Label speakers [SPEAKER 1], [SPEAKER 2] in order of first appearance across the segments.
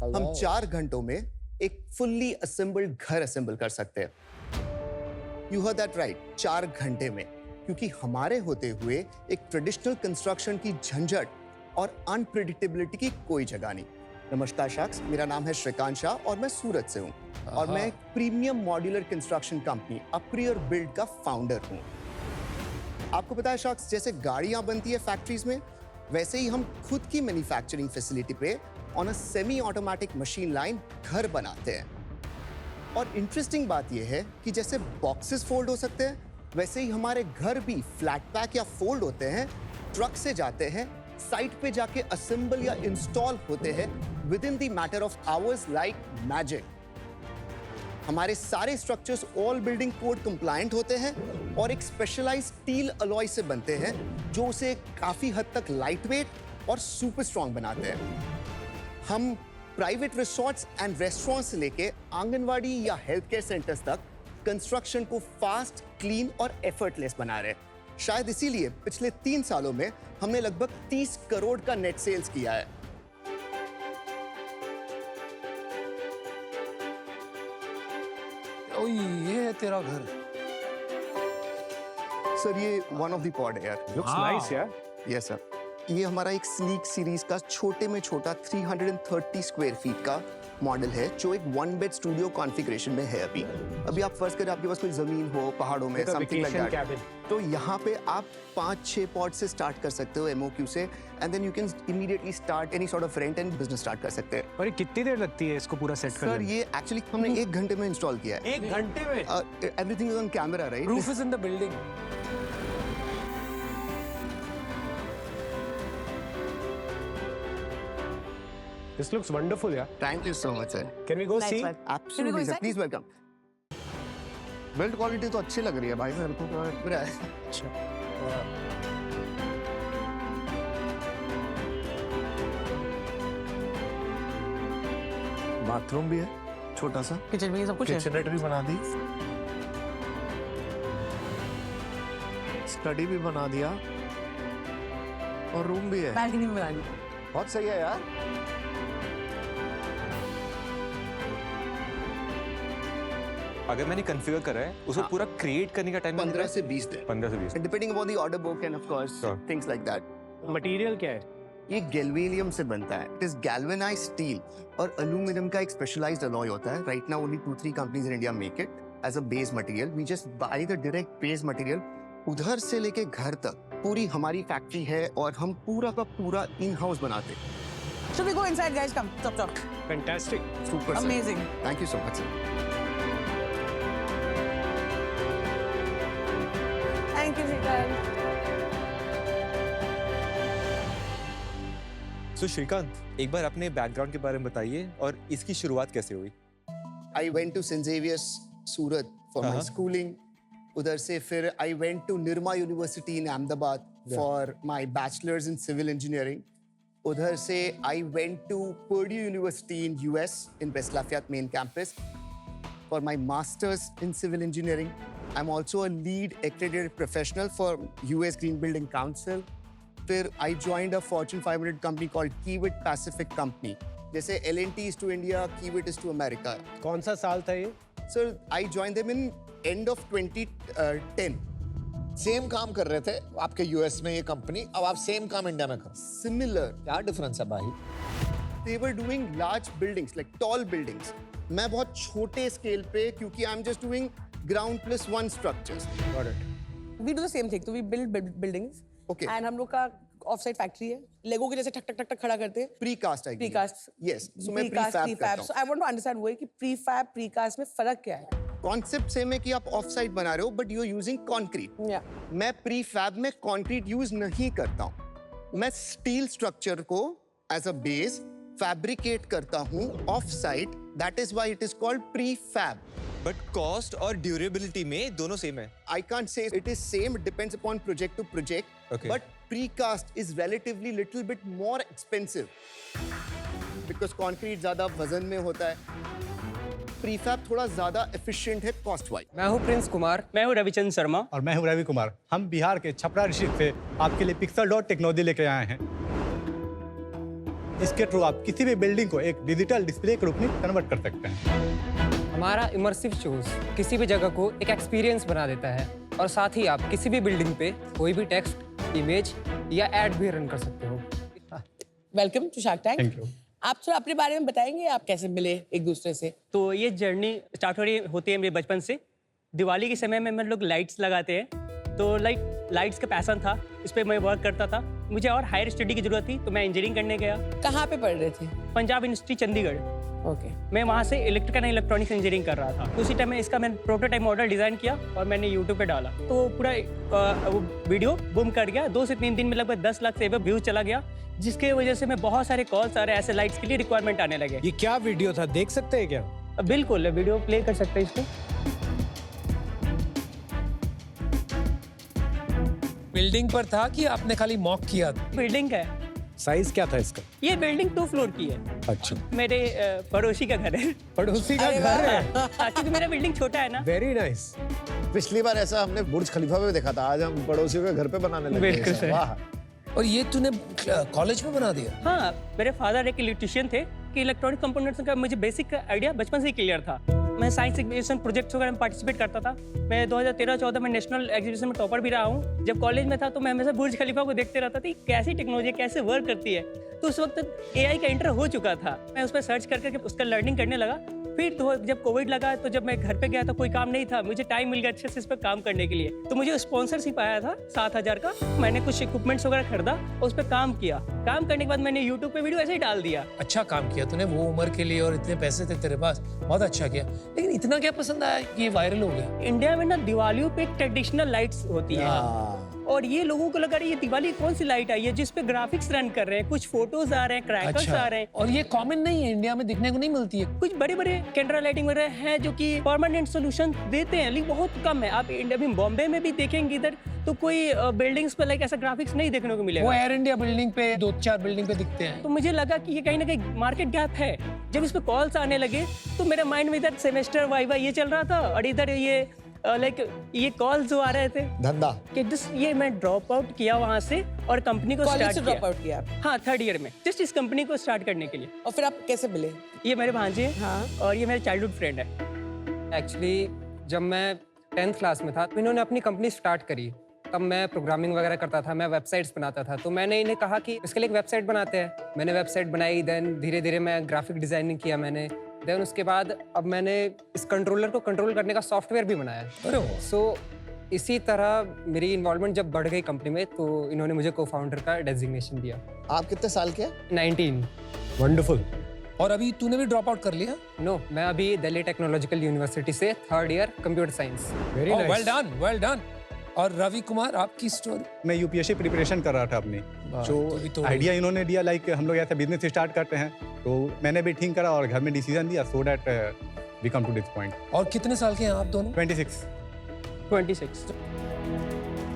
[SPEAKER 1] हम 4 घंटों में एक फुल्ली असेंबल्ड घर असेंबल कर सकते हैं। यू हर्ड दैट राइट, 4 घंटे में, क्योंकि हमारे होते हुए एक ट्रेडिशनल कंस्ट्रक्शन की झंझट और अनप्रेडिक्टेबिलिटी की कोई जगह नहीं। नमस्कार शख्स, मेरा नाम है श्रीकांत शाह और मैं सूरत से हूँ और मैं एक premium modular construction company upgrade और बिल्ड का फाउंडर हूँ। आपको पता है शख्स, जैसे गाड़ियां बनती है फैक्ट्रीज में, वैसे ही हम खुद की मैन्युफैक्चरिंग फैसिलिटी पे on a semi automatic machine line घर बनाते हैं। और इंटरेस्टिंग बात यह है कि जैसे बॉक्सेस फोल्ड हो सकते हैं, वैसे ही हमारे घर भी फ्लैट पैक या फोल्ड होते हैं, ट्रक से जाते हैं, साइट पे जाके असेंबल या इंस्टॉल होते हैं with in the matter of hours like magic. हमारे सारे structures all building code compliant होते हैं और एक स्पेशलाइज्ड स्टील अलॉय से बनते हैं जो उसे काफी हद तक लाइट वेट और सुपर स्ट्रॉन्ग बनाते हैं। हम प्राइवेट रिसोर्ट्स एंड रेस्टोरेंट्स से लेके आंगनवाड़ी या हेल्थ केयर सेंटर्स तक कंस्ट्रक्शन को फास्ट, क्लीन और एफर्टलेस बना रहे हैं। शायद इसीलिए पिछले 3 सालों में हमने लगभग 30 करोड़ का नेट सेल्स किया है।
[SPEAKER 2] ओ, ये है तेरा घर।
[SPEAKER 1] सर, ये वन ऑफ द पॉड है यार।
[SPEAKER 2] लुक्स नाइस यार।
[SPEAKER 1] यस सर, ये हमारा एक स्लीक सीरीज का छोटे में छोटा 330 स्क्वायर फीट का मॉडल है जो एक 1 बेड स्टूडियो कॉन्फ़िगरेशन में है। अभी आप फर्ज करें आपके पास कोई जमीन हो पहाड़ों में, समथिंग लाइक दैट, तो यहाँ पे आप 5-6 पॉड से स्टार्ट कर सकते हो MOQ से, and then you can immediately start any sort of rent and business start कर सकते हैं।
[SPEAKER 2] और ये कितनी देर लगती है इसको पूरा सेट करने
[SPEAKER 1] सर,
[SPEAKER 2] में?
[SPEAKER 1] ये एक्चुअली हमने 1 घंटे में इंस्टॉल किया है।
[SPEAKER 2] 1 घंटे में?
[SPEAKER 1] Everything is on camera, right?
[SPEAKER 2] Proof is in the building. This looks wonderful, yeah.
[SPEAKER 1] Thank you so much, sir.
[SPEAKER 2] Can we go see?
[SPEAKER 1] Absolutely, sir. Please welcome. Build quality तो अच्छी लग रही है भाई मेरे को। बुरा है।
[SPEAKER 2] अच्छा।
[SPEAKER 1] बाथरूम भी है छोटा सा,
[SPEAKER 3] किचन में सब कुछ है।
[SPEAKER 1] किचननेट भी बना दी, स्टडी भी बना दिया और रूम भी है।
[SPEAKER 3] बालकनी में बना दी।
[SPEAKER 1] बहुत सही है यार।
[SPEAKER 4] अगर मैंने कॉन्फ़िगर करा है, उसको पूरा क्रिएट करने का टाइम
[SPEAKER 1] 15 से 20 दिन,
[SPEAKER 4] 15 से 20
[SPEAKER 1] depending upon the order book and of course things like that.
[SPEAKER 2] Material क्या है?
[SPEAKER 1] ये गैल्वेनियम से बनता है। इट इज गैल्वेनाइज्ड स्टील और एल्यूमिनियम का एक स्पेशलाइज्ड अलॉय होता है। Right now only 2-3 companies in India make it as a base material. We just buy the direct base material. उधर से लेके घर तक पूरी हमारी फैक्ट्री है और हम पूरा का पूरा इन हाउस बनाते हैं।
[SPEAKER 3] Should we go inside, guys? Come, chop.
[SPEAKER 2] Fantastic.
[SPEAKER 1] Super
[SPEAKER 3] Amazing.
[SPEAKER 1] Thank you so much sir.
[SPEAKER 3] Thank you, Shrikant.
[SPEAKER 4] सो श्रीकांत, एक बार अपने बैकग्राउंड के बारे में बताइए और इसकी शुरुआत कैसे हुई?
[SPEAKER 1] I went to St. Xavier's Surat for my schooling. उधर से फिर I went to Nirma University in Ahmedabad for my bachelor's in civil engineering. उधर से I went to Purdue University in US in West Lafayette main campus for my master's in civil engineering. I'm also a lead accredited professional for US Green Building Council. फिर I joined a Fortune 500 company called Kiewit Pacific Company. जैसे L&T is to India, Kiewit is to America.
[SPEAKER 2] कौन सा साल था ये?
[SPEAKER 1] Sir, I joined them in end of 2010.
[SPEAKER 5] Same काम कर रहे थे आपके यूएस में ये कंपनी, अब आप सेम काम इंडिया में कर।
[SPEAKER 1] Similar.
[SPEAKER 5] क्या डिफरेंस है भाई?
[SPEAKER 1] They were doing large buildings, like tall buildings. मैं बहुत छोटे स्केल पे, क्योंकि I'm just doing ground plus 1 structures.
[SPEAKER 2] Got it.
[SPEAKER 3] We do the same thing. So we build buildings.
[SPEAKER 1] Okay.
[SPEAKER 3] And हम लोग का ऑफ-साइट फैक्ट्री है। लेगो के जैसे ठक ठक खड़ा करते हैं।
[SPEAKER 1] Precast I believe.
[SPEAKER 3] Precast.
[SPEAKER 1] Yes. So मैं prefab करता
[SPEAKER 3] So
[SPEAKER 1] हूँ।
[SPEAKER 3] I want to understand वही कि prefab, precast में फर्क क्या है?
[SPEAKER 1] Concept सेम है कि आप ऑफ साइट बना रहे हो, but you are using concrete.
[SPEAKER 3] Yeah.
[SPEAKER 1] मैं प्रीफैब में कंक्रीट यूज नहीं करता हूँ। मैं स्टील स्ट्रक्चर को एज अ बेस फैब्रिकेट करता हूँ of site. That is why it is called prefab.
[SPEAKER 4] But cost और ड्यूरेबिलिटी में दोनों सेम है।
[SPEAKER 1] I can't say it is same. It depends upon project to project.
[SPEAKER 4] Okay.
[SPEAKER 1] But precast is relatively little bit more expensive because concrete ज़्यादा वजन में होता है। Prefab थोड़ा ज़्यादा efficient है cost wise.
[SPEAKER 6] मैं हूँ प्रिंस कुमार। मैं हूँ रविचंद्र शर्मा।
[SPEAKER 7] और मैं हूं रवि कुमार। हम बिहार के छपरा डिस्ट्रिक्ट से आपके लिए पिक्सल डॉट टेक्नोलॉजी लेके आए हैं।
[SPEAKER 2] इसके थ्रू आप किसी भी बिल्डिंग को एक डिजिटल डिस्प्ले के रूप में कन्वर्ट कर सकते हैं।
[SPEAKER 6] हमारा इमर्सिव शोज किसी भी जगह को एक एक्सपीरियंस बना देता है और साथ ही आप किसी भी बिल्डिंग पे कोई भी टेक्स्ट, इमेज या एड भी रन कर सकते हो।
[SPEAKER 3] Welcome to Shark Tank.
[SPEAKER 2] Thank you.
[SPEAKER 3] आप थोड़ा अपने बारे में बताएंगे, आप कैसे मिले एक दूसरे से?
[SPEAKER 7] तो ये जर्नी स्टार्ट हो रही होती है मेरे बचपन से। दिवाली के समय में हम लोग लाइट्स लगाते हैं, तो लाइट्स का पैशन था, इस पर मैं वर्क करता था। मुझे और हायर स्टडी की जरूरत थी, तो मैं इंजीनियरिंग करने गया।
[SPEAKER 3] कहाँ पे पढ़ रहे थे?
[SPEAKER 7] पंजाब यूनिवर्सिटी चंडीगढ़।
[SPEAKER 3] ओके।
[SPEAKER 7] मैं वहाँ से इलेक्ट्रिकल एंड इलेक्ट्रॉनिक्स इंजीनियरिंग कर रहा था। उसी टाइम में इसका मैंने प्रोटोटाइप मॉडल डिज़ाइन किया और मैंने यूट्यूब पे डाला, तो पूरा वो वीडियो बूम कर गया। 2 से 3 दिन में लगभग 10 लाख से एबव व्यूज चला गया, जिसके वजह से मैं बहुत सारे कॉल्स आ रहे, ऐसे लाइट्स के लिए रिक्वायरमेंट आने लगे।
[SPEAKER 2] ये क्या वीडियो था, देख सकते हैं क्या?
[SPEAKER 7] बिल्कुल, वीडियो प्ले कर सकते हैं इसको।
[SPEAKER 8] बिल्डिंग पर था कि आपने खाली मॉक किया?
[SPEAKER 7] बिल्डिंग है,
[SPEAKER 2] साइज क्या था इसका?
[SPEAKER 7] ये बिल्डिंग 2 फ्लोर की है।
[SPEAKER 2] अच्छा,
[SPEAKER 7] मेरे पड़ोसी का घर है।
[SPEAKER 2] पड़ोसी का
[SPEAKER 3] अरे
[SPEAKER 2] घर
[SPEAKER 3] वाह।
[SPEAKER 2] है।
[SPEAKER 7] क्योंकि मेरा बिल्डिंग छोटा है ना।
[SPEAKER 2] Very nice.
[SPEAKER 5] पिछली बार ऐसा हमने बुर्ज खलीफा में देखा था, आज हम पड़ोसियों के घर पे बनाने लगे।
[SPEAKER 7] बिल्कुल
[SPEAKER 5] ऐसा।
[SPEAKER 7] सही।
[SPEAKER 5] वाह।
[SPEAKER 8] और ये तूने कॉलेज में बना दिया?
[SPEAKER 7] हाँ, मेरे फादर एक इलेक्ट्रिशियन थे कि इलेक्ट्रॉनिक कंपोनेंट्स का मुझे बेसिक आइडिया बचपन से ही क्लियर था। मैं साइंस एग्जीबिशन प्रोजेक्ट्स वगैरह में पार्टिसिपेट करता था। मैं 2013-14 में नेशनल एग्जीबिशन में टॉपर भी रहा हूँ। जब कॉलेज में था तो मैं हमेशा बुर्ज खलीफा को देखते रहता था कि कैसी टेक्नोलॉजी कैसे वर्क करती है। तो उस वक्त एआई का एंटर हो चुका था। मैं उस पर सर्च करके उसका लर्निंग करने लगा। फिर तो जब कोविड लगा तो जब मैं घर पे गया था, कोई काम नहीं था, मुझे टाइम मिल गया अच्छे से इस पर काम करने के लिए। तो मुझे स्पॉन्सरशिप आया था 7,000 का। मैंने कुछ इक्विपमेंट्स वगैरह खरीदा और उस पर काम किया। काम करने के बाद मैंने यूट्यूब पे वीडियो ऐसे ही डाल दिया।
[SPEAKER 8] अच्छा काम किया तूने, वो उम्र के लिए और इतने पैसे थे तेरे पास, बहुत अच्छा किया। लेकिन इतना क्या पसंद आया कि ये वायरल हो गया?
[SPEAKER 7] इंडिया में ना दिवालियों पे ट्रेडिशनल लाइट्स होती है, और ये लोगों को लगा ये दिवाली कौन सी लाइट आई है जिस पे ग्राफिक्स रन कर रहे हैं, कुछ फोटोज आ रहे हैं, क्रैकर्स आ रहे हैं।
[SPEAKER 8] और ये कॉमन नहीं है, इंडिया में दिखने को नहीं मिलती है।
[SPEAKER 7] कुछ बड़े बड़े कैंडल लाइटिंग वगैरह हैं जो कि परमानेंट सोल्यूशन देते हैं, लेकिन बहुत कम है। आप इंडिया में बॉम्बे में भी देखेंगे इधर तो कोई बिल्डिंग्स पे लाइक ऐसा ग्राफिक्स नहीं देखने को
[SPEAKER 8] वो
[SPEAKER 7] मिलेगा।
[SPEAKER 8] एयर इंडिया बिल्डिंग पे 2-4 बिल्डिंग पे दिखते हैं।
[SPEAKER 7] तो मुझे लगा कि ये कहीं ना कहीं मार्केट गैप है। जब इस पे कॉल्स आने लगे तो मेरे माइंड में इधर सेमेस्टर वाइवा ये चल रहा था और इधर ये लाइक ये कॉल्स जो आ रहे थे
[SPEAKER 5] धंधा
[SPEAKER 7] कि जस्ट ये मैं ड्रॉप आउट किया वहाँ से और कंपनी को
[SPEAKER 3] कॉलेज
[SPEAKER 7] स्टार्ट
[SPEAKER 3] से
[SPEAKER 7] किया।
[SPEAKER 3] ड्रॉप आउट किया आप?
[SPEAKER 7] हाँ, 3rd ईयर में, जस्ट इस कंपनी को स्टार्ट करने के लिए।
[SPEAKER 3] और फिर आप कैसे मिले?
[SPEAKER 7] ये मेरे भांजे हैं
[SPEAKER 3] हाँ।
[SPEAKER 7] और ये मेरे चाइल्डहुड फ्रेंड है।
[SPEAKER 6] एक्चुअली जब मैं 10th क्लास में था तो इन्होंने अपनी कंपनी स्टार्ट करी। तब मैं प्रोग्रामिंग वगैरह करता था, मैं वेबसाइट्स बनाता था। तो मैंने इन्हें कहा कि इसके लिए एक वेबसाइट बनाते हैं। मैंने वेबसाइट बनाई, देन धीरे धीरे मैं ग्राफिक डिजाइनिंग किया मैंने। देन उसके बाद अब मैंने इस कंट्रोलर को कंट्रोल करने का सॉफ्टवेयर भी बनाया।
[SPEAKER 8] अरे वाह।
[SPEAKER 6] सो इसी तरह मेरी इन्वॉल्वमेंट जब बढ़ गई कंपनी में तो इन्होंने मुझे को फाउंडर का डेजिग्नेशन दिया।
[SPEAKER 5] आप कितने साल के हैं?
[SPEAKER 6] 19।
[SPEAKER 2] वंडरफुल।
[SPEAKER 8] और अभी तूने भी ड्रॉप आउट कर लिया?
[SPEAKER 6] नो, मैं अभी दिल्ली टेक्नोलॉजिकल यूनिवर्सिटी से 3rd year computer science.
[SPEAKER 2] Very
[SPEAKER 8] well
[SPEAKER 2] nice.
[SPEAKER 8] Done, well done. और रवि कुमार, आपकी स्टोरी?
[SPEAKER 2] मैं यूपीएससी प्रिपरेशन कर रहा था अपनी।
[SPEAKER 8] तो अभी तो
[SPEAKER 2] आइडिया इन्होंने दिया लाइक हम लोग ऐसा बिजनेस स्टार्ट करते हैं, तो मैंने भी ठीक करा और घर में डिसीजन दिया so that we come to this point.
[SPEAKER 8] और कितने साल के हैं आप दोनों?
[SPEAKER 2] 26।
[SPEAKER 7] 26।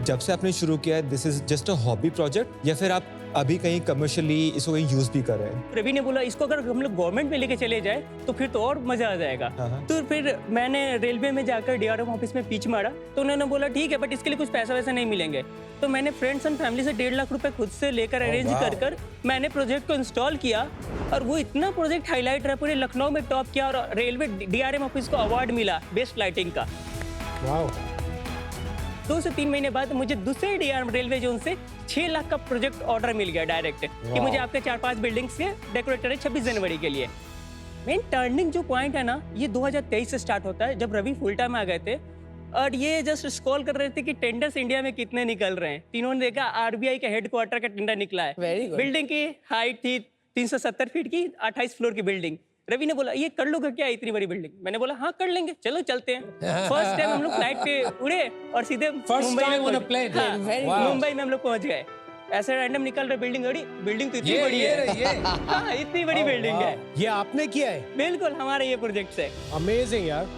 [SPEAKER 4] जब से आपने शुरू किया है, this is just a hobby project या फिर आप अभी कहीं कमर्शियली इसको कहीं यूज भी कर रहे हैं?
[SPEAKER 7] रवि ने बोला इसको अगर हम लोग गवर्नमेंट में लेके चले जाए तो फिर तो और मजा आ जाएगा। तो फिर मैंने रेलवे में जाकर डीआरएम ऑफिस में पिच मारा, तो उन्होंने बोला ठीक है बट इसके लिए कुछ पैसा वैसा नहीं मिलेंगे। तो मैंने फ्रेंड्स एंड फैमिली से 1.5 लाख रुपए खुद से लेकर अरेंज कर मैंने प्रोजेक्ट को इंस्टॉल किया और वो इतना प्रोजेक्ट हाईलाइट रहा, पूरे लखनऊ में टॉप किया और रेलवे डीआरएम ऑफिस को अवार्ड मिला बेस्ट लाइटिंग का।
[SPEAKER 2] वाओ।
[SPEAKER 7] 2 से 3 महीने बाद मुझे दूसरे डीआरएम रेलवे जोन से 6 लाख का प्रोजेक्ट ऑर्डर मिल गया डायरेक्ट कि मुझे आपके 4-5 बिल्डिंग्स के डेकोरेटर है 26 जनवरी के लिए। मेन टर्निंग जो पॉइंट है ना, ये 2023 से स्टार्ट होता है जब रवि फुल टाइम आ गए थे और ये जस्ट स्क्रॉल कर रहे थे कि टेंडर्स इंडिया में कितने निकल रहे हैं। तीनों ने देखा आरबीआई के हेडक्वार्टर का टेंडर निकला है।
[SPEAKER 3] Very good.
[SPEAKER 7] बिल्डिंग की हाइट थी 370 फीट की, 28 फ्लोर की बिल्डिंग। रवि ने बोला ये कर लोगे क्या इतनी बड़ी बिल्डिंग? मैंने बोला हाँ कर लेंगे, चलो चलते हैं। फर्स्ट टाइम हम लोग फ्लाइट पे उड़े और सीधे मुंबई
[SPEAKER 8] time on a
[SPEAKER 7] में
[SPEAKER 8] plane.
[SPEAKER 7] हाँ,
[SPEAKER 3] Very
[SPEAKER 8] good.
[SPEAKER 7] मुंबई में हम लोग पहुंच गए। ऐसे रैंडम निकल रहे बिल्डिंग, बिल्डिंग तो इतनी
[SPEAKER 8] ये
[SPEAKER 7] बड़ी है।
[SPEAKER 8] ये
[SPEAKER 7] हाँ, इतनी बड़ी बिल्डिंग है।
[SPEAKER 2] ये आपने किया है?
[SPEAKER 7] बिल्कुल हमारे ये प्रोजेक्ट है।
[SPEAKER 2] अमेजिंग यार,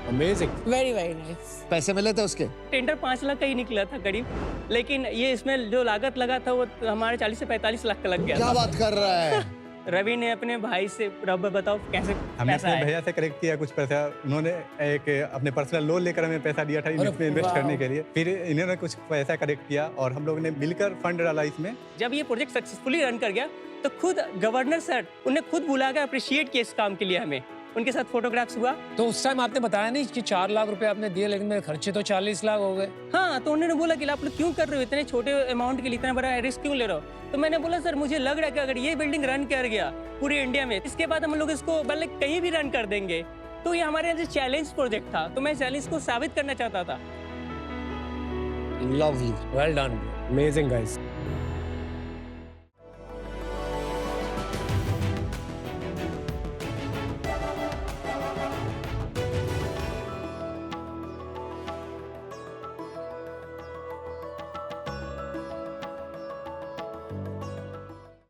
[SPEAKER 2] अमेजिंग।
[SPEAKER 3] Very very nice.
[SPEAKER 5] पैसे मिले थे उसके?
[SPEAKER 7] टेंडर 5 लाख का ही निकला था करीब, लेकिन ये इसमें जो लागत लगा था वो हमारे 40 से 45 लाख का लग गया
[SPEAKER 5] क्या
[SPEAKER 7] था।
[SPEAKER 5] बात कर रहा है?
[SPEAKER 7] रवि ने अपने भाई से, रब बताओ कैसे
[SPEAKER 2] हमने
[SPEAKER 7] पैसा
[SPEAKER 2] अपने
[SPEAKER 7] आया?
[SPEAKER 2] भैया से कलेक्ट किया कुछ पैसा, उन्होंने एक अपने पर्सनल लोन लेकर हमें पैसा दिया था इसमें इन्वेस्ट करने के लिए, फिर इन्होंने कुछ पैसा कलेक्ट किया और हम लोगों ने मिलकर फंड डाला इसमें।
[SPEAKER 7] जब ये प्रोजेक्ट सक्सेसफुली रन कर गया तो खुद गवर्नर सर उन्हें खुद बुलाकर अप्रिशिएट किया इस काम के लिए हमें, उनके साथ फोटोग्राफ्स हुआ।
[SPEAKER 8] तो उस टाइम आपने बताया नहीं कि 4 लाख रुपए आपने दिए, लेकिन मेरे खर्चे तो 40 लाख हो गए।
[SPEAKER 7] हाँ, तो उन्होंने बोला कि आप लोग क्यों कर रहे हो, इतने छोटे अमाउंट के लिए इतना बड़ा रिस्क क्यों ले रहे हो? तो मैंने बोला सर मुझे लग रहा है कि अगर ये बिल्डिंग रन कर गया पूरे इंडिया में, इसके बाद हम लोग इसको मतलब कहीं भी रन कर देंगे। तो ये हमारे यहाँ से चैलेंज प्रोजेक्ट था, तो मैं चैलेंज को साबित करना चाहता था।
[SPEAKER 8] Lovely, well done, amazing guys.